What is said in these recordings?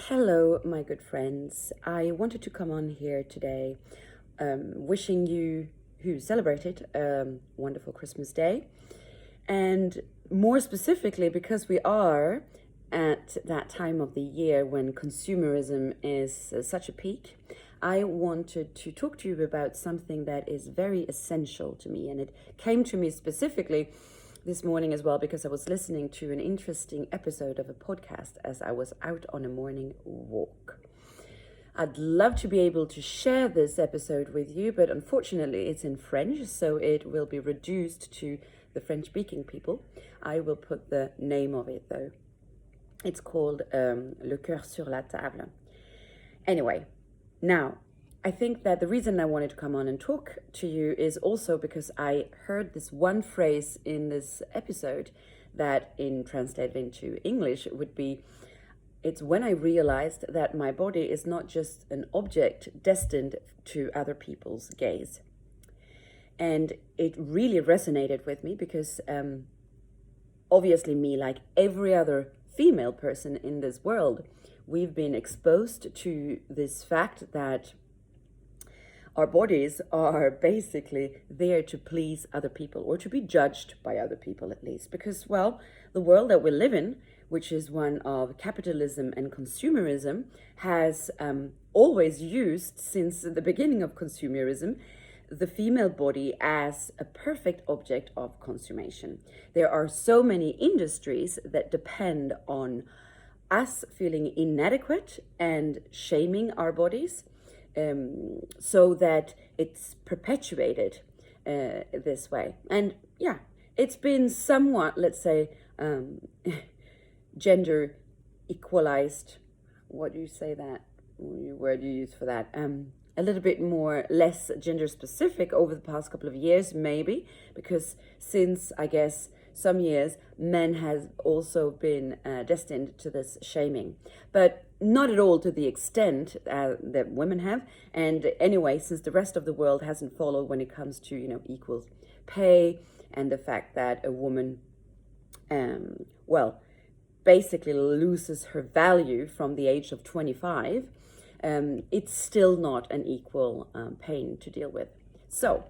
Hello, my good friends. I wanted to come on here today wishing you who celebrated a wonderful Christmas Day. And more specifically, because we are at that time of the year when consumerism is such a peak, I wanted to talk to you about something that is very essential to me. And it came to me specifically this morning as well because I was listening to an interesting episode of a podcast as I was out on a morning walk. I'd love to be able to share this episode with you, but unfortunately it's in French, so it will be reduced to the French-speaking people. I will put the name of it though. It's called Le Cœur sur la Table. Anyway, now, I think that the reason I wanted to come on and talk to you is also because I heard this one phrase in this episode that, in translated into English, would be, it's when I realized that my body is not just an object destined to other people's gaze. And it really resonated with me because obviously me, like every other female person in this world, we've been exposed to this fact that our bodies are basically there to please other people or to be judged by other people at least. Because, well, the world that we live in, which is one of capitalism and consumerism, has always used, since the beginning of consumerism, the female body as a perfect object of consummation. There are so many industries that depend on us feeling inadequate and shaming our bodies, so that it's perpetuated this way. And yeah, it's been somewhat, let's say, gender equalized. What do you say that? What word do you use for that? A little bit more, less gender specific over the past couple of years, maybe, because since, I guess, some years, men have also been destined to this shaming, but not at all to the extent that women have. And anyway, since the rest of the world hasn't followed when it comes to, equal pay and the fact that a woman, basically loses her value from the age of 25, it's still not an equal pain to deal with. So,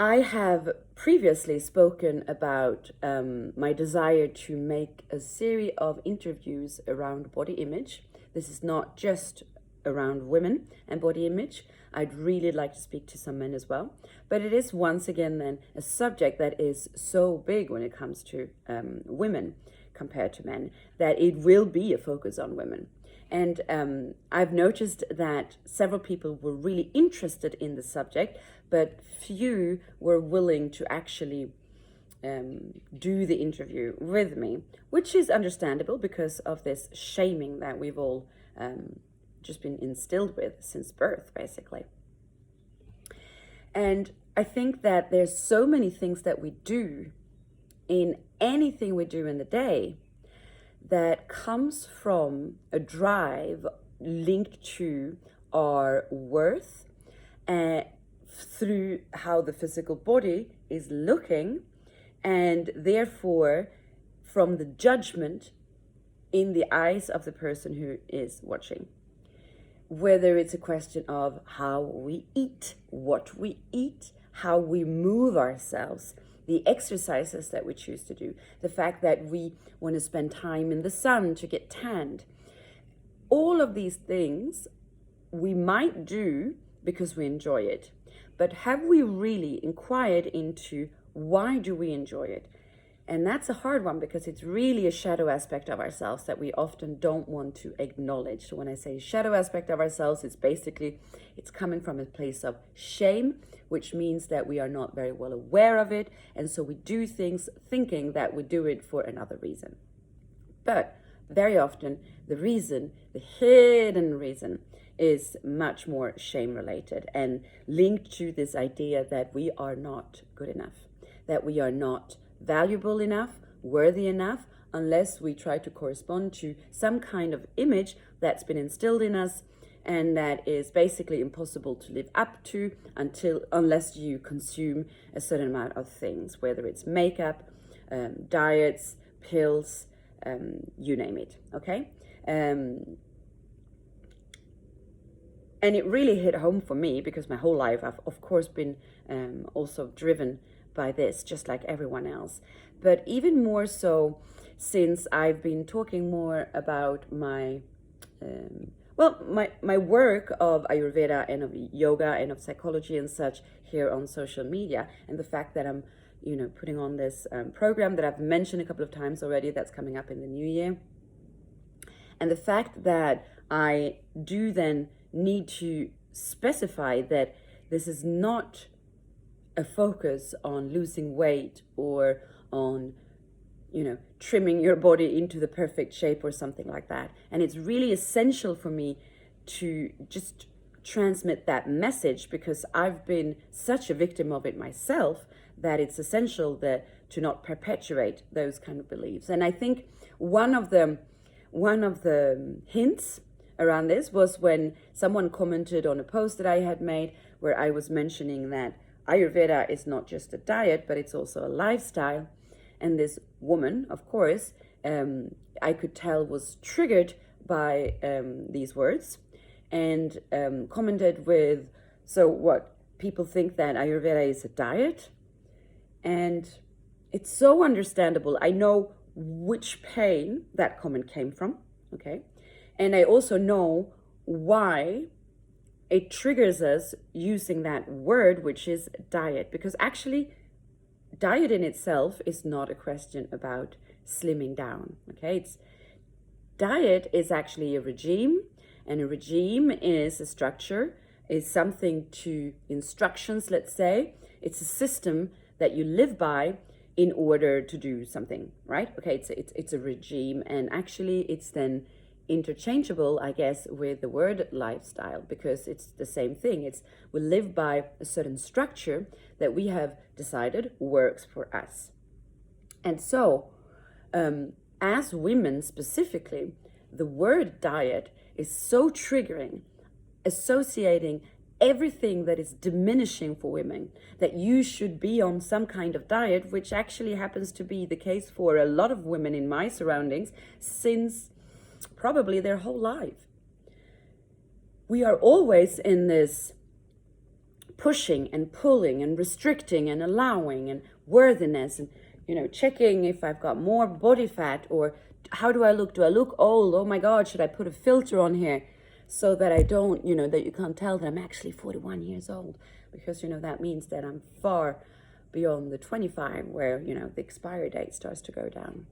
I have previously spoken about my desire to make a series of interviews around body image. This is not just around women and body image. I'd really like to speak to some men as well. But it is once again then a subject that is so big when it comes to women compared to men that it will be a focus on women. And I've noticed that several people were really interested in the subject, but few were willing to actually do the interview with me, which is understandable because of this shaming that we've all just been instilled with since birth, basically. And I think that there's so many things that we do in anything we do in the day that comes from a drive linked to our worth through how the physical body is looking, and therefore from the judgment in the eyes of the person who is watching. Whether it's a question of how we eat, what we eat, how we move ourselves, the exercises that we choose to do, the fact that we want to spend time in the sun to get tanned. All of these things we might do because we enjoy it. But have we really inquired into why do we enjoy it? And that's a hard one because it's really a shadow aspect of ourselves that we often don't want to acknowledge. So when I say shadow aspect of ourselves, it's coming from a place of shame, which means that we are not very well aware of it. And so we do things thinking that we do it for another reason. But very often the hidden reason, is much more shame related and linked to this idea that we are not good enough, that we are not valuable enough, worthy enough, unless we try to correspond to some kind of image that's been instilled in us and that is basically impossible to live up to unless you consume a certain amount of things, whether it's makeup, diets, pills, you name it, okay? And it really hit home for me because my whole life I've, of course, been also driven by this, just like everyone else. But even more so since I've been talking more about my my work of Ayurveda and of yoga and of psychology and such here on social media, and the fact that I'm, putting on this program that I've mentioned a couple of times already that's coming up in the new year. And the fact that I do then need to specify that this is not a focus on losing weight or on, trimming your body into the perfect shape or something like that. And it's really essential for me to just transmit that message because I've been such a victim of it myself that it's essential that to not perpetuate those kind of beliefs. And I think one of the hints around this was when someone commented on a post that I had made where I was mentioning that Ayurveda is not just a diet, but it's also a lifestyle. And this woman, of course, I could tell was triggered by these words and commented with, so what, people think that Ayurveda is a diet? And it's so understandable. I know which pain that comment came from, okay? And I also know why it triggers us using that word, which is diet, because actually diet in itself is not a question about slimming down, okay? Diet is actually a regime, and a regime is a structure, is something to instructions, let's say. It's a system that you live by in order to do something, right? Okay, it's a regime, and actually it's then interchangeable, I guess, with the word lifestyle, because it's the same thing. We live by a certain structure that we have decided works for us. And so, as women specifically, the word diet is so triggering, associating everything that is diminishing for women, that you should be on some kind of diet, which actually happens to be the case for a lot of women in my surroundings since probably their whole life. We are always in this pushing and pulling and restricting and allowing and worthiness and, checking if I've got more body fat, or how do I look? Do I look old? Oh my God, should I put a filter on here so that I don't, that you can't tell that I'm actually 41 years old, because, that means that I'm far beyond the 25 where, the expiry date starts to go down.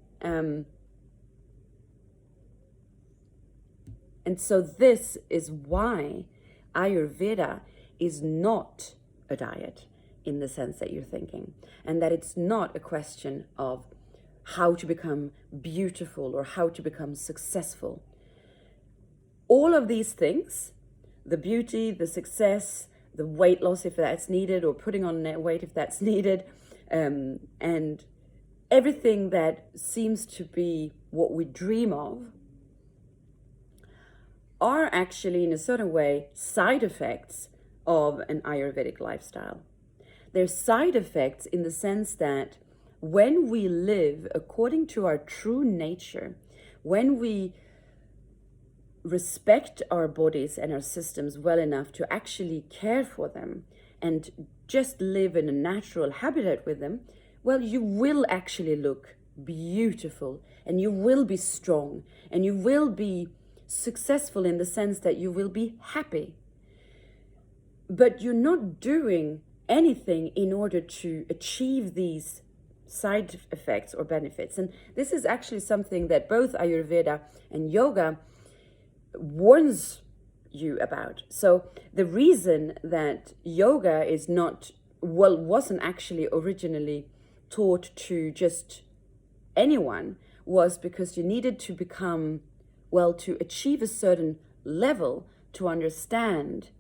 And so this is why Ayurveda is not a diet in the sense that you're thinking, and that it's not a question of how to become beautiful or how to become successful. All of these things, the beauty, the success, the weight loss if that's needed, or putting on weight if that's needed, and everything that seems to be what we dream of, are actually in a certain way side effects of an Ayurvedic lifestyle. They're side effects in the sense that when we live according to our true nature, when we respect our bodies and our systems well enough to actually care for them and just live in a natural habitat with them, well, you will actually look beautiful, and you will be strong, and you will be successful in the sense that you will be happy. But you're not doing anything in order to achieve these side effects or benefits. And this is actually something that both Ayurveda and yoga warns you about. So the reason that yoga is not, wasn't actually originally taught to just anyone, was because you needed to become, to achieve a certain level to understand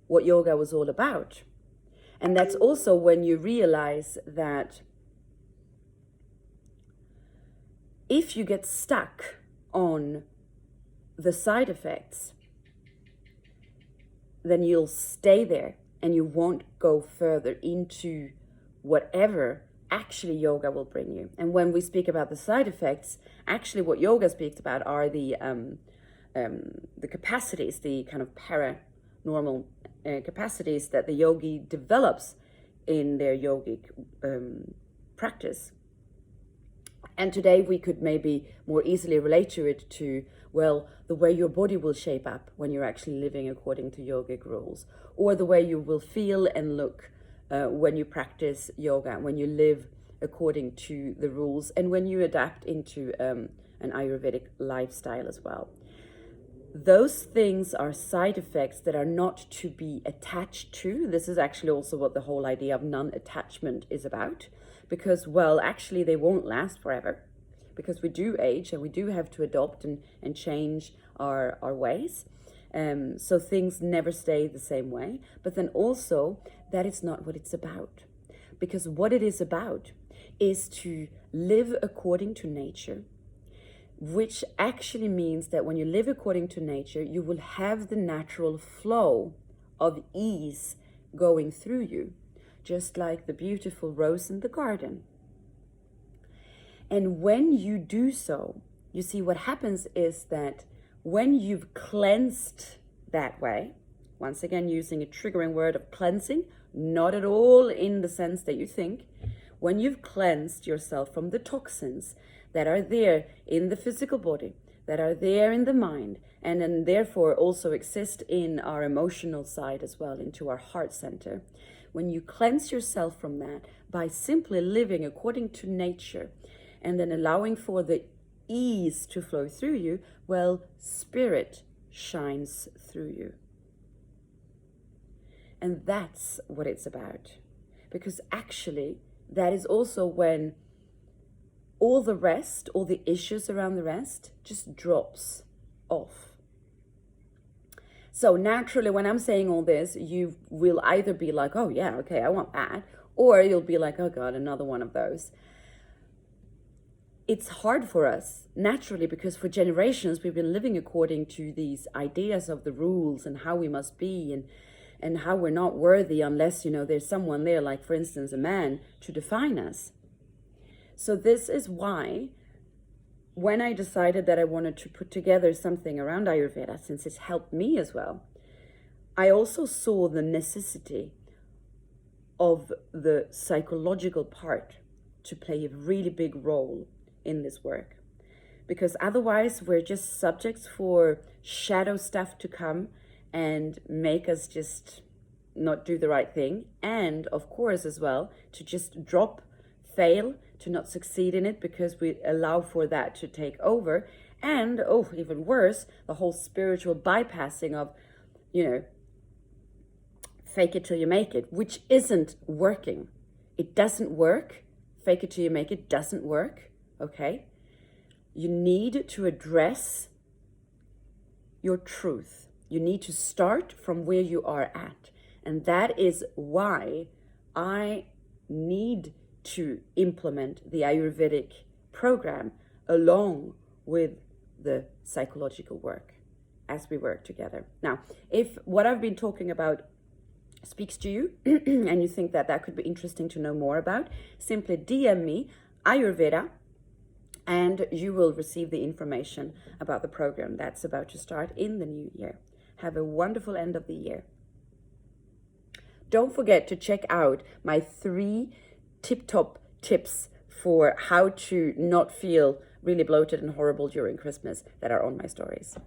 what yoga was all about. And that's also when you realize that if you get stuck on the side effects, then you'll stay there and you won't go further into whatever actually yoga will bring you. And when we speak about the side effects, actually what yoga speaks about are the capacities, the kind of paranormal capacities that the yogi develops in their yogic practice. And today we could maybe more easily relate to it to, well, the way your body will shape up when you're actually living according to yogic rules, or the way you will feel and look when you practice yoga, when you live according to the rules, and when you adapt into an Ayurvedic lifestyle as well. Those things are side effects that are not to be attached to. This is actually also what the whole idea of non-attachment is about, because, well, actually they won't last forever, because we do age and we do have to adopt and change our ways. So things never stay the same way. But then also that is not what it's about, because what it is about is to live according to nature, which actually means that when you live according to nature, you will have the natural flow of ease going through you, just like the beautiful rose in the garden. And when you do so, you see what happens is that when you've cleansed that way, once again using a triggering word of cleansing, not at all in the sense that you think, when you've cleansed yourself from the toxins that are there in the physical body, that are there in the mind, and then therefore also exist in our emotional side as well, into our heart center. When you cleanse yourself from that by simply living according to nature and then allowing for the ease to flow through you, well, spirit shines through you. And that's what it's about. Because actually, that is also when all the rest, all the issues around the rest, just drops off. So naturally, when I'm saying all this, you will either be like, oh yeah, okay, I want that. Or you'll be like, oh God, another one of those. It's hard for us, naturally, because for generations, we've been living according to these ideas of the rules and how we must be and how we're not worthy unless, there's someone there, like for instance, a man, to define us. So this is why when I decided that I wanted to put together something around Ayurveda, since it's helped me as well, I also saw the necessity of the psychological part to play a really big role in this work. Because otherwise we're just subjects for shadow stuff to come and make us just not do the right thing. And of course as well, to just drop, fail, to not succeed in it because we allow for that to take over. And, even worse, the whole spiritual bypassing of, fake it till you make it, which isn't working. It doesn't work. Fake it till you make it doesn't work, okay? You need to address your truth. You need to start from where you are at. And that is why I need to implement the Ayurvedic program along with the psychological work as we work together. Now, if what I've been talking about speaks to you and you think that could be interesting to know more about, simply DM me Ayurveda and you will receive the information about the program that's about to start in the new year. Have a wonderful end of the year. Don't forget to check out my 3 tip-top tips for how to not feel really bloated and horrible during Christmas that are on my stories.